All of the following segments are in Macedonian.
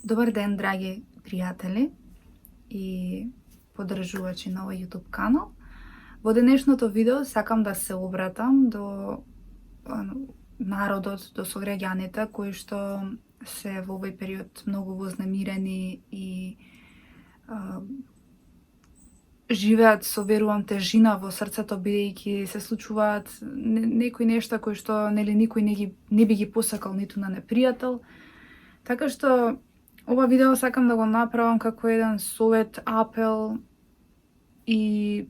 Добар ден, драги пријатели и поддржувачи на овој YouTube канал. Во денешното видео сакам да се обратам до народот, до сограѓаните кои што се во овој период многу вознемирени и живеат со, верувам, тежина во срцето, бидејќи се случуваат некои нешта кои што никој не би ги посакал ниту на непријател. Така што ова видео сакам да го направам како еден совет, апел и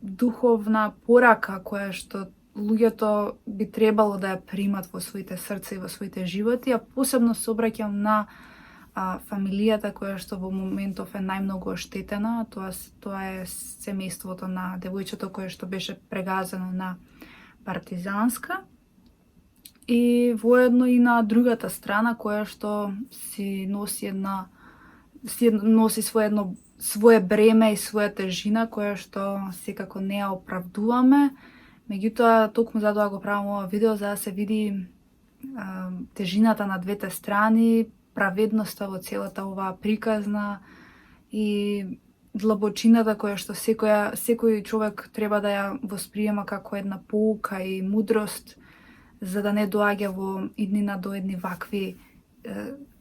духовна порака која што луѓето би требало да ја примат во своите срца и во своите животи, а посебно се обраќам на фамилијата која што во моментов е најмногу оштетена. Тоа е семејството на девојчето кое што беше прегазено на Партизанска, и воедно и на другата страна која што си носи свое бреме и своја тежина која што секако не ја оправдуваме. Меѓутоа, токму затоа го правам ова видео за да се види тежината на двете страни, праведноста во целата оваа приказна и длабочината која што секој човек треба да ја восприема како една поука и мудрост, за да не доаѓа во иднина до едни вакви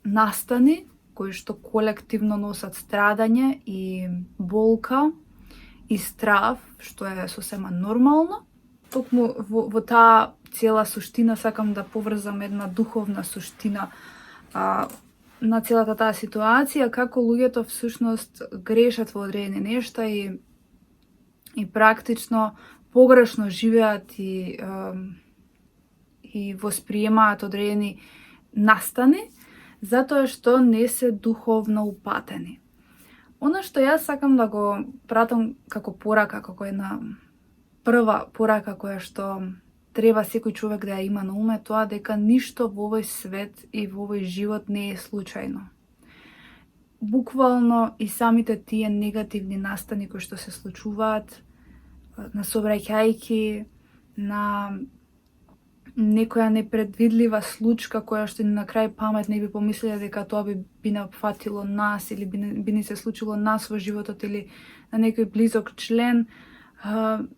настани кои што колективно носат страдање и болка и страв, што е сосема нормално. Токму во таа цела суштина сакам да поврзам една духовна суштина на целата таа ситуација, како луѓето всушност грешат во одредени нешта и практично погрешно живеат и восприемаат одредени настани, затоа што не се духовно упатени. Она што јас сакам да го пратам како порака, како една прва порака која што треба секој човек да ја има на уме, тоа дека ништо во овој свет и во овој живот не е случајно. Буквално и самите тие негативни настани кои што се случуваат, насобраќајки на некоја непредвидлива случка која што ни на крај памет не би помислиле дека тоа би не опфатило нас или би ни се случило нас во животот или на некој близок член,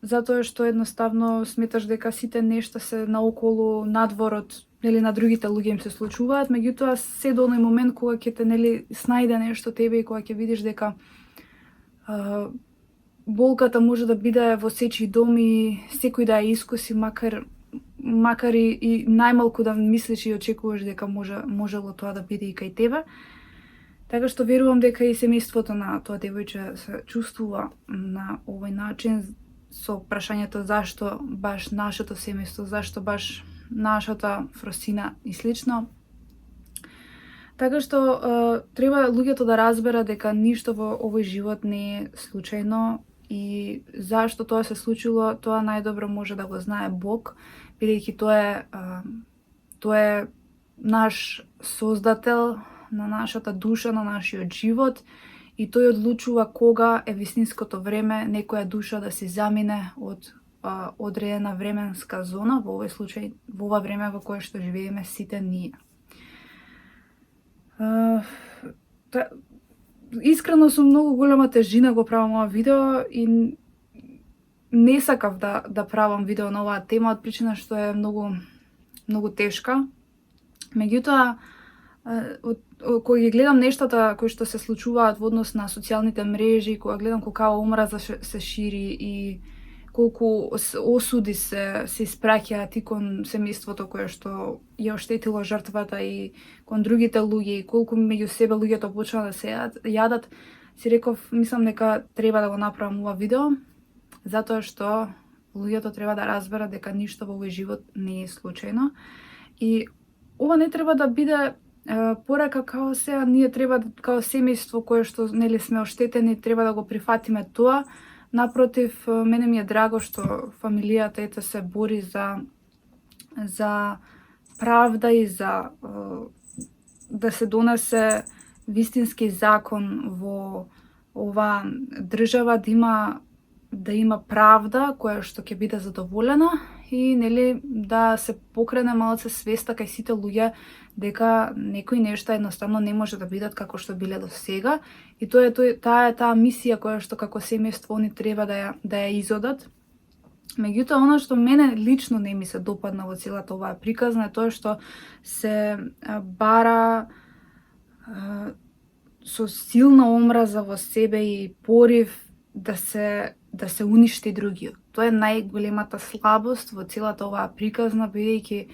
затоа што едноставно сметаш дека сите нешта се наоколу, надворот, нели на другите луѓе им се случуваат, меѓутоа се до оној момент кога ќе те снајде нешто тебе и кога ќе видиш дека болката може да биде во сечи дом и секој да ја искуси, макар и најмалку да мислиш и очекуваш дека можело тоа да биде и кај тебе. Така што верувам дека и семејството на тоа девојче се чувствува на овој начин со прашањето зашто баш нашето семејство, зашто баш нашата Фросина и слично. Така што треба луѓето да разберат дека ништо во овој живот не е случајно и зашто тоа се случило, тоа најдобро може да го знае Бог, бидејќи тој е наш создател на нашата душа, на нашиот живот, и тој одлучува кога е вистинското време некоја душа да се замине од одредена временска зона, во овој случај во ова време во кое што живееме сите ние. Искрено со многу голема тежина го правам ова видео и не сакав да правам видео на оваа тема од причина што е многу тешка. Меѓутоа, кога ги гледам нештата кои што се случуваат во однос на социјалните мрежи, кога гледам колку омраза се шири и колку осуди се испраќаат и кон семејството кое што ја оштетило жртвата и кон другите луѓе, и колку меѓу себе луѓето почнаа да се јадат, си реков, мислам дека треба да го направам ова видео, затоа што луѓето треба да разберат дека ништо во овој живот не е случајно. И ова не треба да биде порака као сега ние треба као семејство кое што нели сме оштетени треба да го прифатиме тоа. Напротив, мене ми е драго што фамилијата се бори за правда и за да се донесе вистински закон во оваа држава, да има правда која што ќе биде задоволена и нели да се покрене малце свеста кај сите луѓе дека некои нешта едноставно не може да бидат како што биле до сега и таа е таа мисија која што како семејство они треба да ја изодат. Меѓутоа, она што мене лично не ми се допадна во целата оваа приказна е тоа што се бара со силна омраза во себе и порив да се уништи другиот. Тоа е најголемата слабост во целата оваа приказна, бидејќи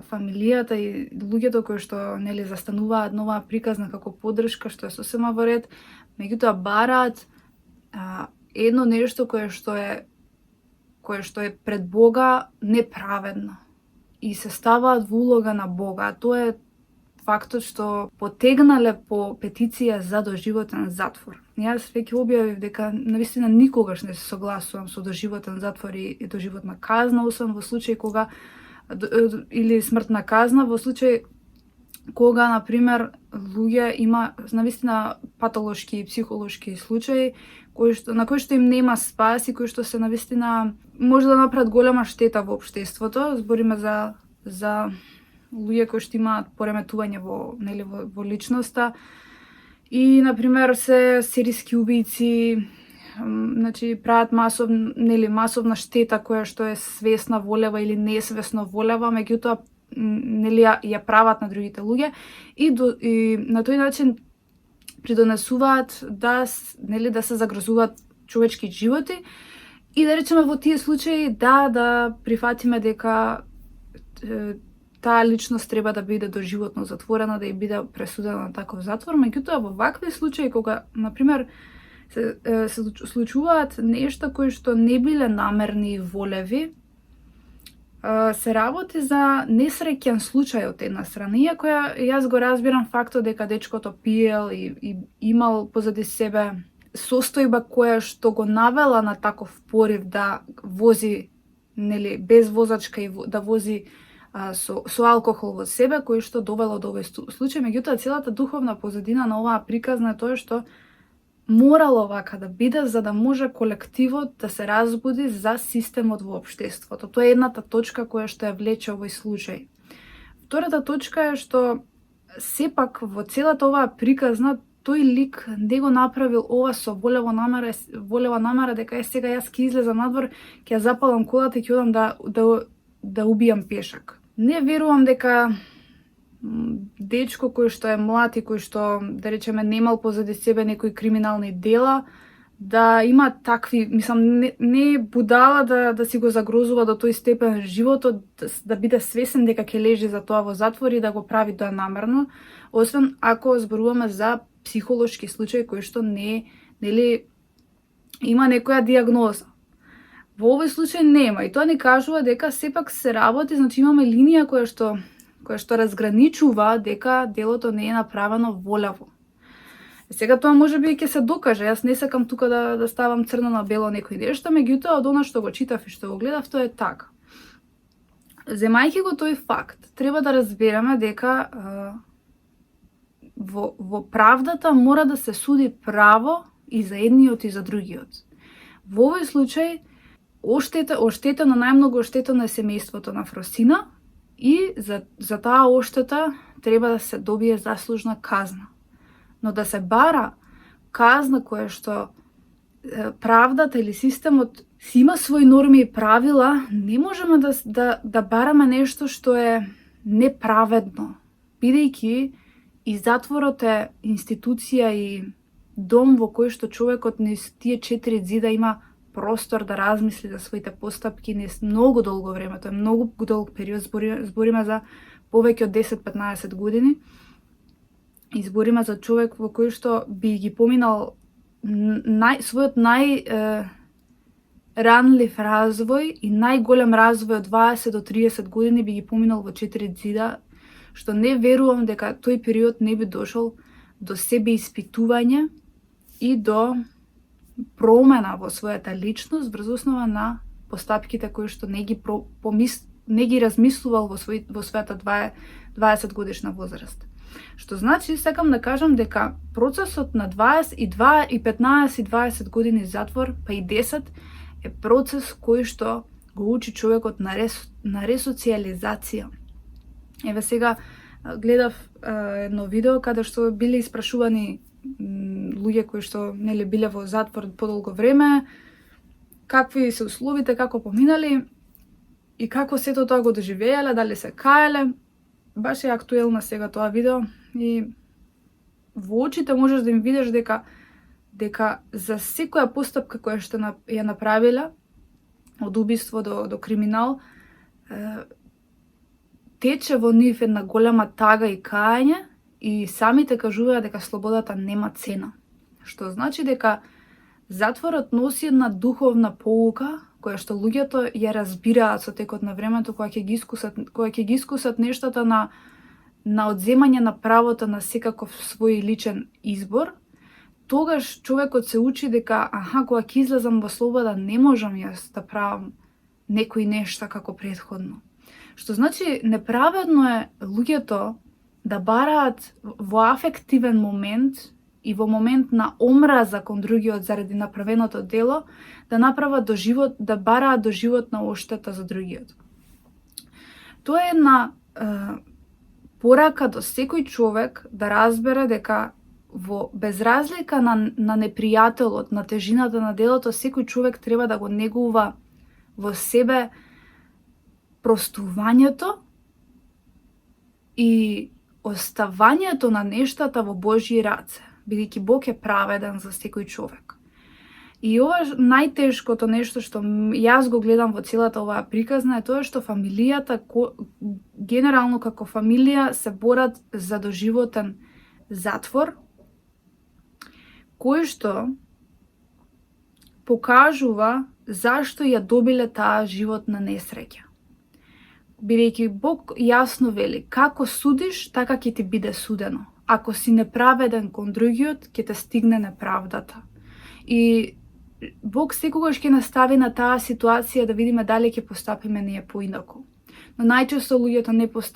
фамилијата и луѓето кои што нели застануваат на оваа приказна како поддршка, што е сосема во ред, меѓутоа бараат едно нешто кое што е пред Бога неправедно и се ставаат во улога на Бога. А тоа е фактот што потегнале по петиција за доживотен затвор. Јас веќе објавив дека навистина никогаш не се согласувам со доживотен затвор и доживотна казна, освен во случај кога или смртна казна, во случај кога, например, луѓе има навистина патолошки и психолошки случаи на кои што им нема спас и кои што се навистина може да направат голема штета во општеството. Збориме за луѓе кои што имаат пореметување во личноста и, например, се серијски убијци, значи прават масовна штета која што е свесна волева или несвесно волева, меѓутоа нели ја прават на другите луѓе и на тој начин придонесуваат да се загрозуваат човечки животи и да речеме во тие случаи да прифатиме дека таа личност треба да биде доживотно затворена, да ја биде пресудена на таков затвор, меѓутоа во вакви случаи кога, например, се случуваат нешта кои што не биле намерни и волеви, се работи за несреќен случај од една страна, иако јас го разбирам фактот дека дечкото пиел и имал позади себе состојба која што го навела на таков порив да вози нели без возачка и да вози со алкохол во себе, кој што довело до овој случај. Меѓутоа, целата духовна позадина на оваа приказна е тоа што морало вака да биде за да може колективот да се разбуди за системот во општеството. Тоа е едната точка која што ја влече овој случај. Втората точка е што сепак во целата оваа приказна тој лик не го направил ова со волева намера дека сега јас ќе излезам надвор, ќе ја запалам колата и ќе одам да убијам пешак. Не верувам дека дечко кој што е млад и кој што, да речеме, немал позади себе некои криминални дела, да има такви, мислам, не будала да си го загрозува до тој степен животот, да биде свесен дека ќе лежи за тоа во затвор и да го прави тоа намерно, освен ако зборуваме за психолошки случај кој што нели има некоја диагноза. Во овој случај нема и тоа ни кажува дека сепак се работи, значи имаме линија која што разграничува дека делото не е направено волево. Сега тоа можеби ќе се докаже, јас не сакам тука да ставам црно на бело некој нешто, меѓутоа од она што го читав и што го гледав, тоа е така. Земајќи го тој факт, треба да разбереме дека во правдата мора да се суди право и за едниот и за другиот. Во овој случај оштетено најмногу оштетено е семејството на Фросина и за таа оштета треба да се добие заслужна казна. Но да се бара казна која што правдата или системот си има своји норми и правила, не можеме да бараме нешто што е неправедно, бидејќи и затворот е институција и дом во кој што човекот низ тие 4 зида има простор да размисли за своите постапки низ многу долго време. Тоа е многу долг период, збориме за повеќе од 10-15 години. И збориме за човек во кој што би ги поминал својот ранлив развој и најголем развој од 20 до 30 години би ги поминал во 4 зида, што не верувам дека тој период не би дошол до себе испитување и до промена во својата личност врз основа на постапките кои што не ги размислувал во својата 20 годишна возраст. Што значи, сакам да кажам дека процесот на 20 и 15 и 20 години затвор, па и 10, е процес кој што го учи човекот на ресоциализација. Еве сега гледав едно видео каде што биле испрашувани луѓе кои што нели биле во затвор подолго време, какви се условите, како поминали и како сето тоа го доживееле, дали се каеле. Баш е актуелно сега тоа видео и во очите можеш да им видиш дека за секоја постапка која што ја направиле, од убиство до криминал, тече во нив една голема тага и кајање и самите кажуваат дека слободата нема цена. Што значи дека затворот носи една духовна поука која што луѓето ја разбираат со текот на времето кога ќе ги искусат нештата на одземање на правото на секаков свој личен избор. Тогаш човекот се учи дека кога ќе излезам во слобода не можам јас да правам некои нешта како претходно. Што значи неправедно е луѓето да бараат во афективен момент и во момент на омраза кон другиот заради направеното дело, да бараат доживотна оштета за другиот. Тоа е една порака до секој човек да разбере дека во безразлика на непријателот, на тежината на делото, секој човек треба да го негува во себе простувањето и оставањето на нештата во Божји раце, бидејќи Бог е праведен за секој човек. И ова најтешкото нешто што јас го гледам во целата оваа приказна е тоа што фамилијата, генерално како фамилија, се борат за доживотен затвор, кој што покажува зашто ја добиле таа животна несреќа. Бидејќи Бог јасно вели, како судиш, така ќе ти биде судено. Ако си неправеден кон другиот, ќе те стигне неправдата. И Бог секогаш ќе настави на таа ситуација да видиме дали ќе постапиме ние поинаку. Но најчесто луѓето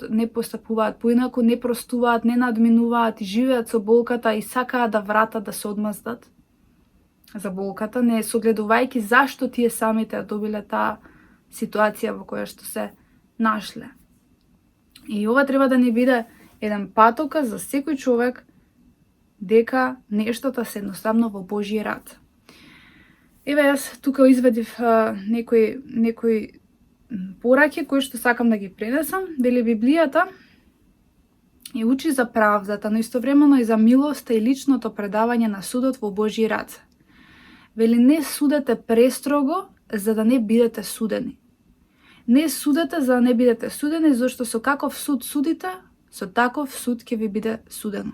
не постапуваат поинаку, не простуваат, не надминуваат и живеат со болката и сакаат да вратат да се одмаздат за болката, не согледувајќи зашто тие самите добиле таа ситуација во која што се нашле. И ова треба да ни биде еден патока за секој човек дека нештата се едноставно во Божји рад. Еве јас тука извадив некои пораки кои што сакам да ги пренесам. Вели Библијата и учи за правдата, но истовремено и за милоста и личното предавање на судот во Божји раце. Вели не судете престрого за да не бидете судени. Не судете за да не бидете судени, зашто со каков суд судите, со таков суд ќе ви биде судено.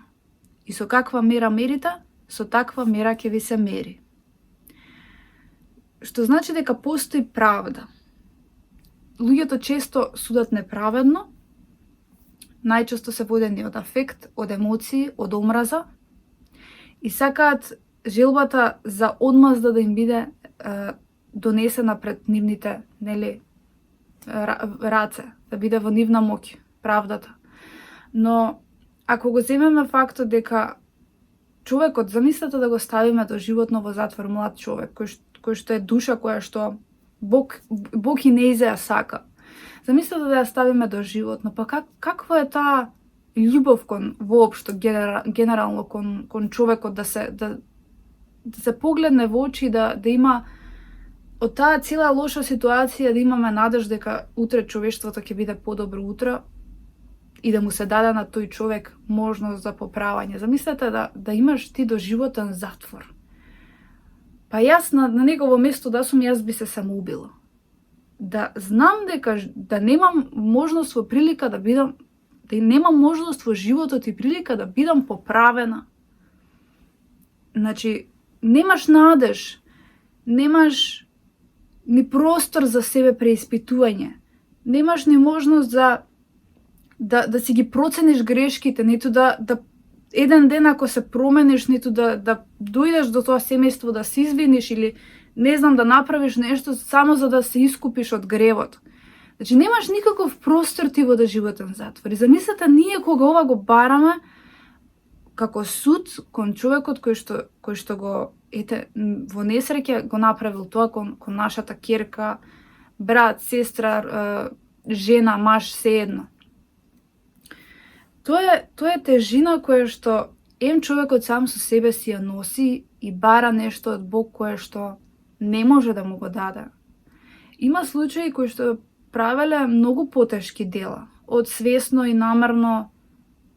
И со каква мера мерите, со таква мера ќе ви се мери. Што значи дека постои правда. Луѓето често судат неправедно, најчесто се водени од афект, од емоции, од омраза и сакаат желбата за одмазда да им биде донесена пред нивните раце, да биде во нивна моќ правдата. Но ако го земеме фактот дека човекот, замислете да го ставиме доживотно во затвор млад човек, кој што е душа која што Бог и нејзе ја сака. Замислете да ја ставиме доживотно, па каква е таа љубов кон воопшто генерално кон човекот да се погледне во очи, да има од таа цела лоша ситуација да имаме надеж дека утре човештвото ќе биде подобро утре и да му се даде на тој човек можност за поправање. Замислете да имаш ти доживотен затвор. Па јас на негово место да сум, јас би се самоубила. Да знам дека да немам можност во прилика да немам можност во животот и прилика да бидам поправена. Значи, немаш надеж, немаш ни простор за себе преиспитување, немаш ни можност да си ги процениш грешките, ниту да еден ден ако се промениш, ниту да дојдеш до тоа семејство да се извиниш или не знам да направиш нешто само за да се искупиш од гревот. Значи немаш никаков простор ти во доживотен затвор. И замислете ние кога ова го бараме како суд кон човекот кој што го во несреќа го направил тоа кон нашата ќерка, брат, сестра, жена, маж, сеедно. Тоа е тежина која што човекот сам со себе си ја носи и бара нешто од Бог кое што не може да му го даде. Има случаи кои што правеле многу потешки дела, од свесно и намерно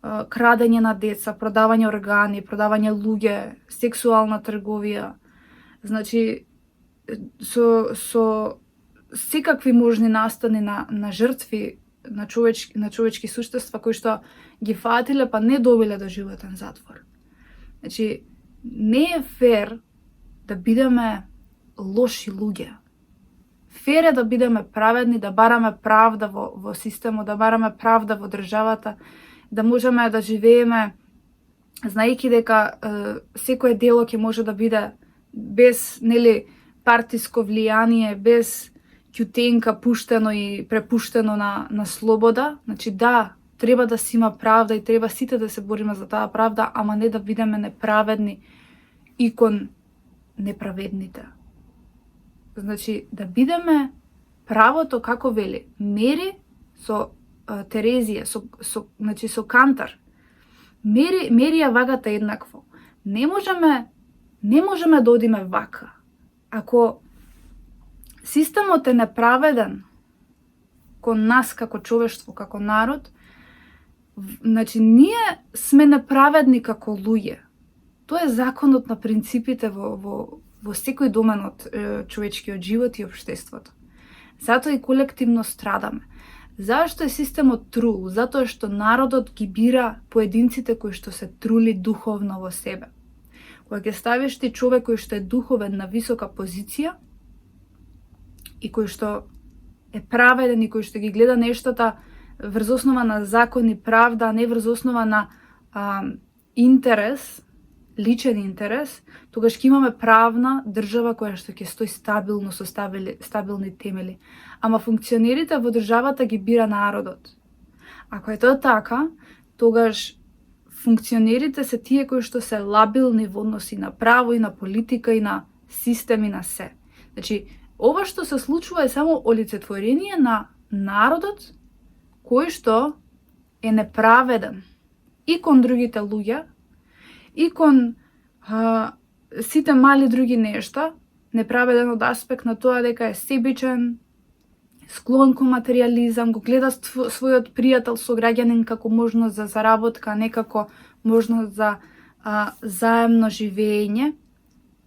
крадење на деца, продавање органи, продавање луѓе, сексуална трговија. Значи, со секакви можни настани на жртви на човечки суштества кои што ги фатиле па не добиле доживотен затвор. Значи, не е фер да бидеме лоши луѓе. Фер е да бидеме праведни, да бараме правда во системот, да бараме правда во државата, да можеме да живееме знаејќи дека секое дело ќе може да биде без партиско влијание, без ќутенка пуштено и препуштено на слобода. Значи да, треба да си има правда и треба сите да се бориме за таа правда, ама не да бидеме неправедни и кон неправедните. Значи да бидеме правото како вели, мери со Терезија, со кантар. Мери ја вагата еднакво. Не можеме да одиме вака. Ако системот е неправеден кон нас како човештво, како народ, значи ние сме неправедни како луѓе. Тоа е законот на принципите во секој домен од човечкиот живот и општеството. Затоа и колективно страдаме. Зашто е системот трул? Затоа што народот ги бира поединците кои што се трули духовно во себе. Кога ќе ставиш ти човек кој што е духовен на висока позиција и кој што е праведен и кој што ги гледа нештата врз основа на закон и правда, а не врз основа на интерес, личен интерес, тогаш ќе имаме правна држава која што ќе стои стабилно со стабилни темели. Ама функционерите во државата ги бира народот. Ако е тоа така, тогаш функционерите се тие кои што се лабилни во односи на право и на политика и на систем и на се. Значи, ова што се случува е само олицетворение на народот кој што е неправеден и кон другите луѓе, и кон сите мали други нешта, неправеден од аспект на тоа дека е себичен, склон кон материјализам, го гледа својот пријател, сограѓанин како можност за заработка, а не како можност за заемно живење.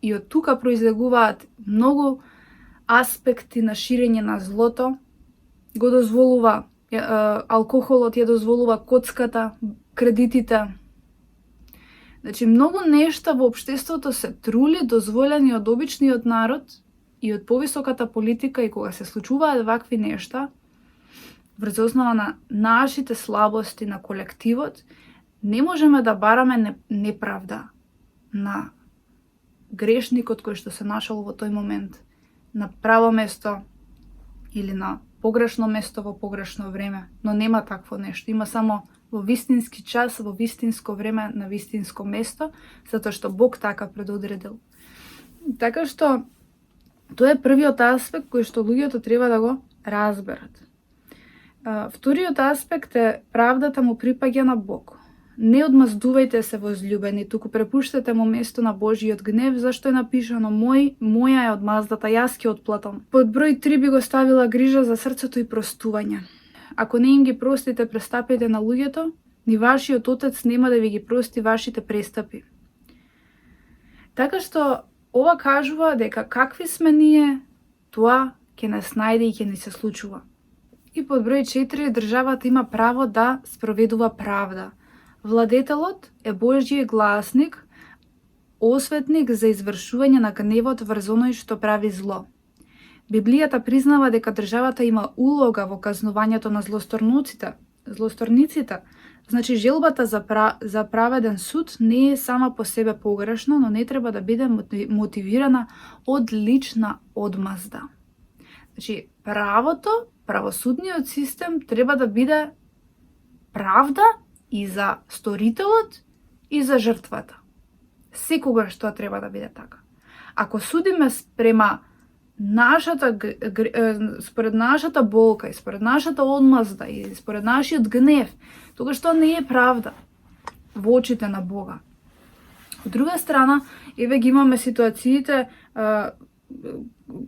И од тука произлегуваат многу аспекти на ширење на злото. Го дозволува алкохолот, ја дозволува коцката, кредитите. Значи, многу нешта во општеството се трули, дозволени од обичниот народ и од повисоката политика, и кога се случуваат вакви нешта, врз основа на нашите слабости на колективот, не можеме да бараме неправда на грешникот кој што се нашол во тој момент на право место или на погрешно место во погрешно време, но нема такво нешто. Има само во вистински час, во вистинско време, на вистинско место, затоа што Бог така предодредил. Така што тоа е првиот аспект кој што луѓето треба да го разберат. Вториот аспект е правдата му припаѓа на Бог. Не одмаздувајте се возлюбени, туку препуштете му место на Божиот гнев, зашто е напишано моја е одмаздата, јас ќе отплатам. Под број 3 би го ставила грижа за срцето и простување. Ако не им ги простите престапите на луѓето, ни вашиот Отец нема да ви ги прости вашите престапи. Така што ова кажува дека какви сме ние, тоа ќе нас најде и ќе ни се случува. И под број 4 државата има право да спроведува правда. Владетелот е Божјиот гласник, осветник за извршување на гневот врз оној што прави зло. Библијата признава дека државата има улога во казнувањето на злосторниците. Значи, желбата за праведен суд не е сама по себе погрешна, но не треба да биде мотивирана од лична одмазда. Значи, правосудниот систем треба да биде правда и за сторителот и за жртвата. Секогаш тоа треба да биде така. Ако судиме спрема според нашата болка и според нашата одмазда и според нашиот гнев, тогаш тоа не е правда во очите на Бога. Од друга страна, еве ги имаме ситуациите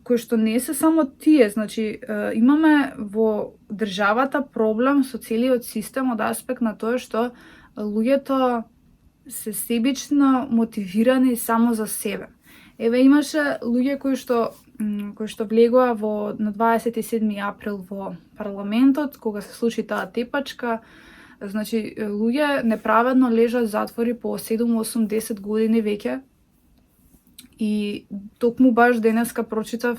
кои што не се само тие, значи имаме во државата проблем со целиот систем од аспект на тоа што луѓето се себично мотивирани само за себе. Еве имаше луѓе кои што влегоа на 27 април во парламентот, кога се случи таа тепачка. Значи, луѓе неправедно лежат затвори по 7, 8, 10 години веќе. И токму баш денеска прочитав,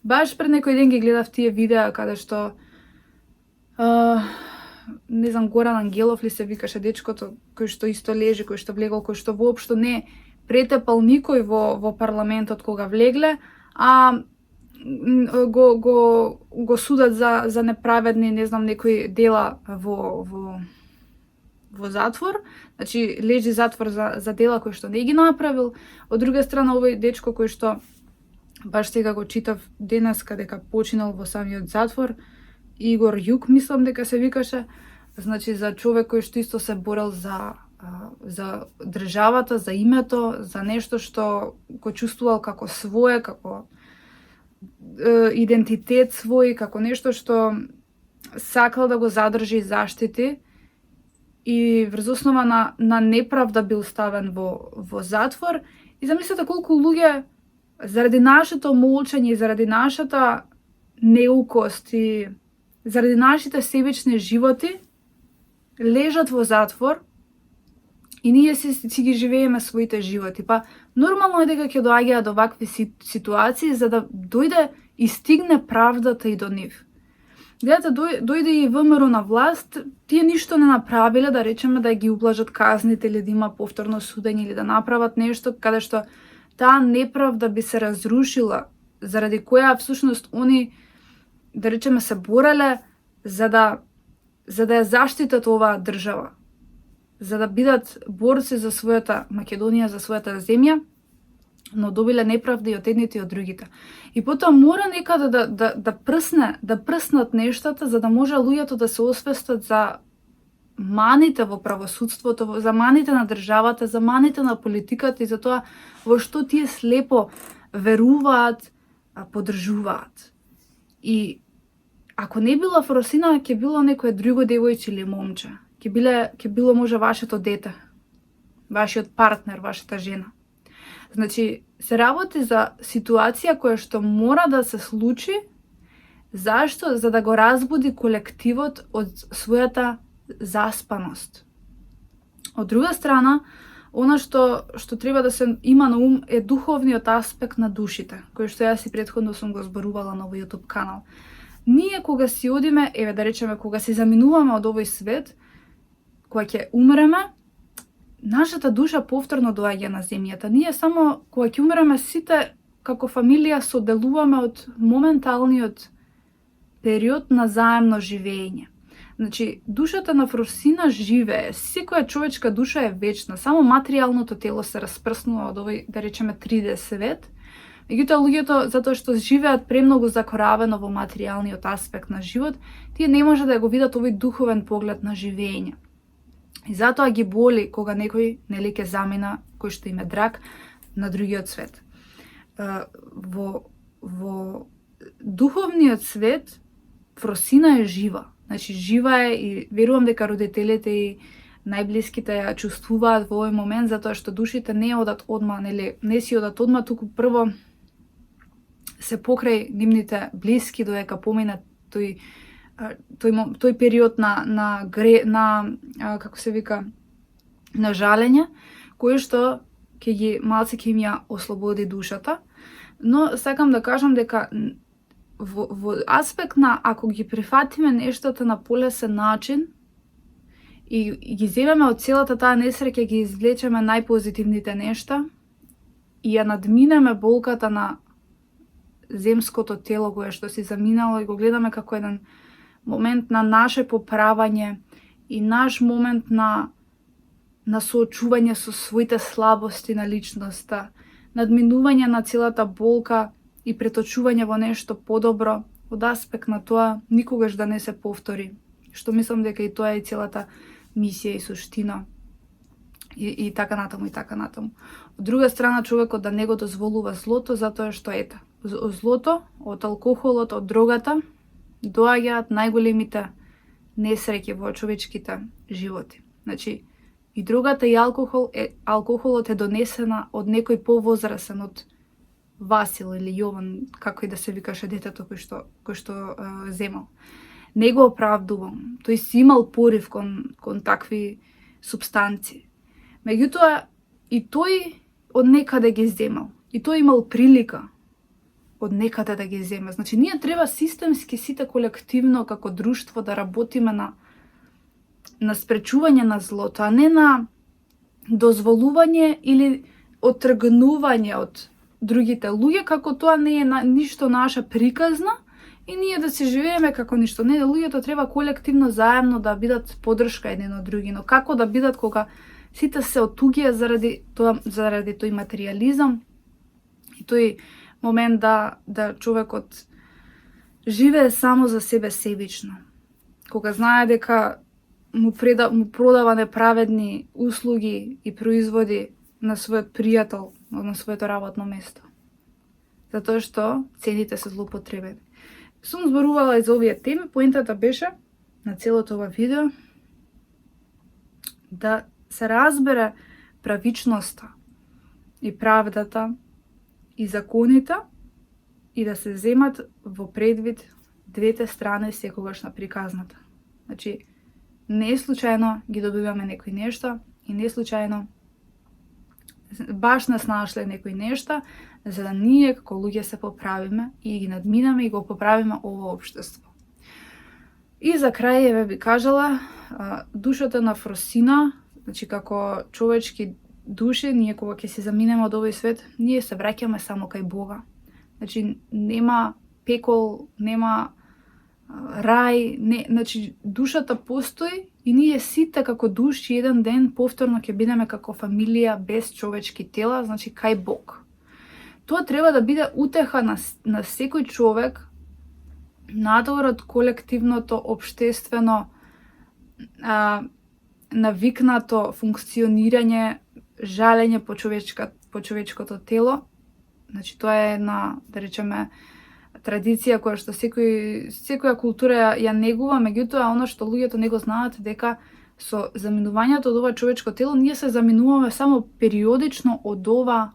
баш пред некој ден ги гледав тие видеа каде што не знам, Горан Ангелов ли се викаше дечкото, кој што исто лежи, кој што влегол, кој што воопшто не претепал никој во парламентот кога влегле, а го судат за неправедни, не знам, некои дела во затвор. Значи, лежи затвор за дела кои што не ги направил. Од друга страна, овој дечко кој што баш сега го читав денеска дека починал во самиот затвор, Игор Јук, мислам дека се викаше, значи за човек кој што исто се борел за државата, за името, за нешто што го чувствувал како свое, како идентитет свој, како нешто што сакал да го задржи и заштити, и врз основа на неправда бил ставен во затвор. И замислете колку луѓе заради нашето молчање, заради нашата неукост и заради нашите себични животи лежат во затвор и ние си ги живееме своите животи. Па нормално е дека ќе доаѓаат до вакви ситуации за да дојде и стигне правдата и до нив. Гледате, дојде и ВМРО на власт, тие ништо не направиле, да речеме да ги ублажат казните или да има повторно судење или да направат нешто каде што таа неправда би се разрушила, заради која всушност они, да речеме, се бореле за да ја заштитат оваа држава, за да бидат борци за својата Македонија, за својата земја, но добиле неправда и од едните и од другите. И потоа мора некаде да прснат нештата, за да може луѓето да се освестат за маните во правосудството, за маните на државата, за маните на политиката и за тоа во што тие слепо веруваат, поддржуваат. И ако не била Фросина, ќе било некое друго девојче или момче. Ќе било може вашето дете, вашиот партнер, вашата жена. Значи, се работи за ситуација која што мора да се случи. Зашто? За да го разбуди колективот од својата заспаност. Од друга страна, она што треба да се има на ум е духовниот аспект на душите, кој што јас и претходно сум го зборувала на овој YouTube канал. Ние кога си одиме, еве да речеме, кога си заминуваме од овој свет, кога ќе умреме, нашата душа повторно доаѓа на земјата. Ние само кога ќе умреме сите како фамилија соделуваме од моменталниот период на заемно живење. Значи, душата на Фросина живее, секоја човечка душа е вечна, само материјалното тело се распрснува од овој, да речеме, 3D свет. Меѓутоа, луѓето, затоа што живеат премногу закоравено во материјалниот аспект на живот, тие не може да го видат овој духовен поглед на живење. И затоа ги боли кога некој нели ќе замина, кој што им е драг, на другиот свет. Во духовниот свет Фросина е жива. Значи, жива е и верувам дека родителите и најблиските ја чувствуваат во овој момент, затоа што душите не одат одма, нели, не си одат одма, туку прво се покрај нивните блиски додека помине тој период на како се вика, на жалење, кој што малце ќе им ја ослободи душата. Но сакам да кажам дека во аспект на ако ги прифатиме нештата на полесен начин и ги земеме од целата таа несреќа, ги извлечеме најпозитивните нешта и ја надминеме болката на земското тело кое што си заминало и го гледаме како еден момент на наше поправање и наш момент на соочување со своите слабости на личноста, надминување на целата болка и преточување во нешто подобро, од аспект на тоа никогаш да не се повтори. Што мислам дека и тоа е целата мисија и суштина. И така натаму, и така натаму. Од друга страна, човекот да не го дозволува злото, затоа што ета. Злото, од алкохолот, од дрогата, доаѓаат најголемите несреќи во човечките животи. Значи, и дрогата и алкохолот е донесена од некој повозрасен од Васил или Јован, како и да се викаше детето кој што земал. Не го оправдувам. Тој си имал порив кон такви субстанции. Меѓутоа, и тој од некаде ги земал. И тој имал прилика од некаде да ги земе. Значи, ние треба системски сите колективно како друштво да работиме на спречување на злото, а не на дозволување или отргнување од другите луѓе, како тоа не е ништо наша приказна и ние да се живееме како ништо. Не, луѓето треба колективно заедно да бидат подршка еден од други, но како да бидат кога сите се отуѓија заради тој материјализам и тој момент да човекот живее само за себе себично. Кога знае дека му продава неправедни услуги и производи на својот пријател, на своето работно место. Затоа што цените се злоупотребени. Сум зборувала и за овие теми, поентата беше на целото ова видео да се разбере правичноста и правдата и законите и да се земат во предвид двете страни секогаш на приказната. Значи, не е случајно ги добиваме некои нешта и не е случајно баш нас нашле некои нешта, за да ние како луѓе се поправиме и ги надминаме и го поправиме ово општество. И за крај еве би кажала, душата на Фросина, значи како човечки души, ние кога ќе се заминеме од овој свет, ние се враќаме само кај Бога. Значи нема пекол, нема рај, значи душата постои и ние сите како души еден ден повторно ќе бидеме како фамилија без човечки тела, значи кај Бог. Тоа треба да биде утеха на секој човек надвор од колективното, општествено, навикнато функционирање, жалење по човечкото тело. Значи тоа е една, да речеме, традиција која што секоја култура ја негува, меѓутоа оно што луѓето не го знаат дека со заминувањето од ова човечко тело ние се заминуваме само периодично од ова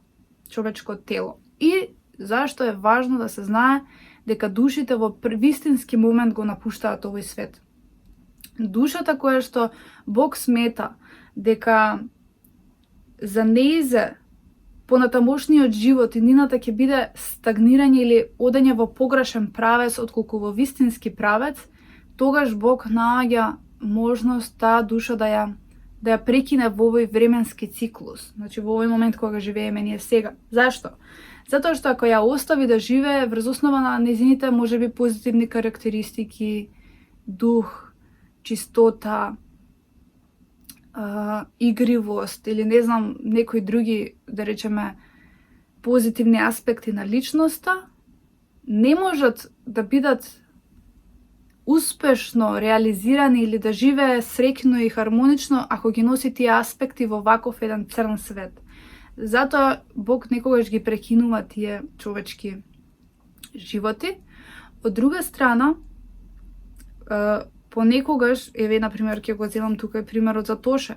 човечко тело. И зашто е важно да се знае дека душите во вистински момент го напуштаат овој свет. Душата која што Бог смета дека за неизе понатамошниот живот и нината ќе биде стагнирање или одење во погрешен правец отколку во вистински правец, тогаш Бог наоѓа можност таа душа да ја прекине во овој временски циклус. Значи во овој момент кога живееме ние сега. Зашто? Затоа што ако ја остави да живее врз основа на незините можеби позитивни карактеристики, дух, чистота, игривост или не знам некои други, да речеме, позитивни аспекти на личноста, не можат да бидат успешно реализирани или да живее среќно и хармонично ако ги носи тие аспекти во ваков еден црн свет. Затоа Бог некогаш ги прекинува тие човечки животи. Од друга страна, понекогаш, еве, например, ќе го земам тука примерот за Тоше.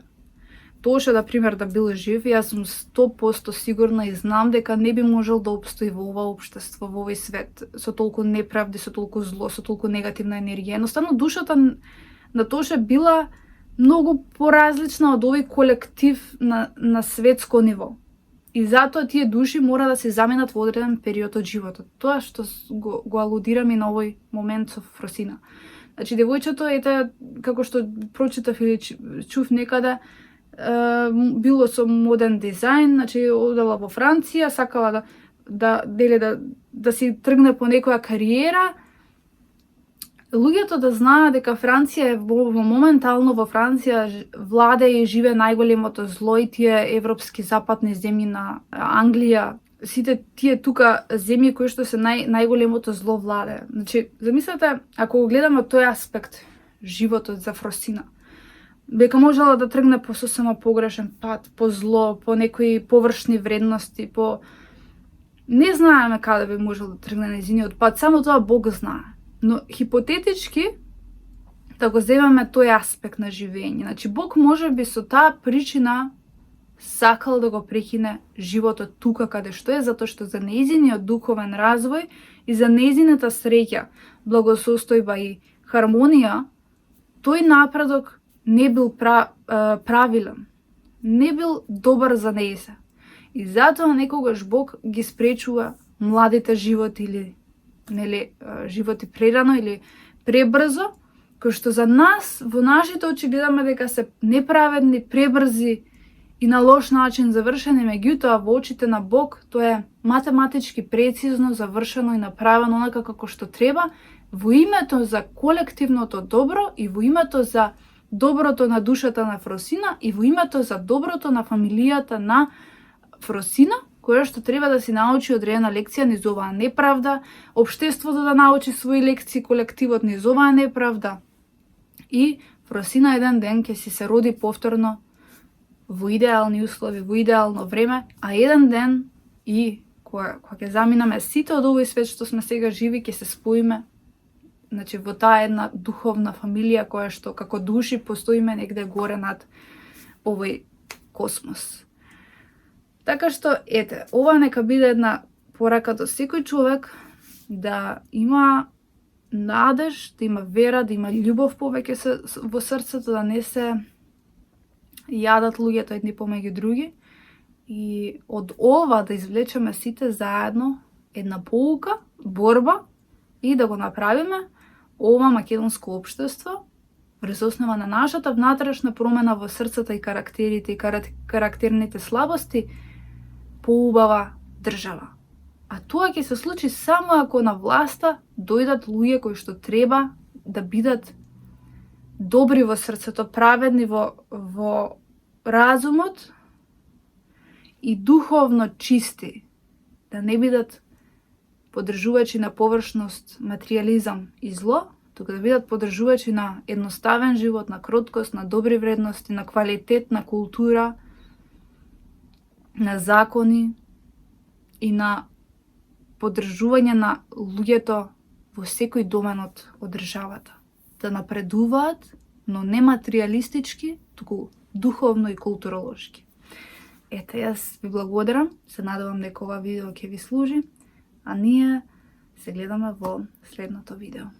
Тоше, например, да бил жив, јас сум 100% сигурна и знам дека не би можел да обстои во ова општество, во овој свет, со толку неправди, со толку зло, со толку негативна енергија. Едноставно, душата на Тоше била многу поразлична од овој колектив на светско ниво. И затоа тие души мора да се заменат во одреден период од животот. Тоа што го алудирам и на овој момент со Фросина. Значи, девојчето, ете, како што прочитав или чув некаде, било со моден дизајн, значи одела во Франција, сакала да си тргне по некоја кариера. Луѓето да знаат дека Франција моментално во Франција владе и живе најголемото зло и тие европски западни земји на Англија, сите тие тука земји кои што се најголемото зло владе. Значи, замислете, ако го гледаме тој аспект, животот за Фросина, дека можела да тргне по сосема погрешен пат, по зло, по некои површни вредности, по... Не знаеме каде би можел да тргне нејзиниот пат, само тоа Бог знае. Но хипотетички, да го земеме тој аспект на живење. Значи, Бог може би со таа причина сакал да го прекине животот тука каде што е, затоа што за нејзиниот духовен развој и за нејзината среќа, благосостојба и хармонија, тој напредок не бил правилен, не бил добар за нејзе. И затоа некогаш Бог ги спречува младите животи или животи прерано или пребрзо, кој што за нас во нашите очи гледаме дека се неправедни, пребрзи и на лош начин завршени, меѓутоа во очите на Бог тоа е математички прецизно завршено и направено онака како што треба, во името за колективното добро и во името за доброто на душата на Фросина и во името за доброто на фамилијата на Фросина, која што треба да си научи одредена лекција низ оваа неправда, општеството да научи своји лекции, колективот низ оваа неправда. И Фросина еден ден ќе си се роди повторно во идеални услови, во идеално време, а еден ден и кога ќе заминаме сите од овој свет што сме сега живи, ќе се споиме, значи во таа една духовна фамилија која што како души постоиме негде горе над овој космос. Така што, ете, ова нека биде една порака до секој човек да има надеж, да има вера, да има љубов повеќе во срцето, да не се јадат луѓето едни помеѓу други. И од ова да извлечеме сите заедно една поука, борба и да го направиме ова македонско општество врз основа на нашата внатрешна промена во срцата и карактерите и карактерните слабости поубава држава. А тоа ќе се случи само ако на власта дојдат луѓе кои што треба да бидат добри во срцето, праведни во разумот и духовно чисти, да не бидат поддржувачи на површност, материјализам и зло, туку да бидат поддржувачи на едноставен живот, на кроткост, на добри вредности, на квалитет, на култура, на закони и на поддржување на луѓето во секој домен од државата. Да напредуваат, но не материјалистички, туку духовно и културолошки. Ете, јас ви благодарам, се надевам дека ова видео ќе ви служи, а ние се гледаме во следното видео.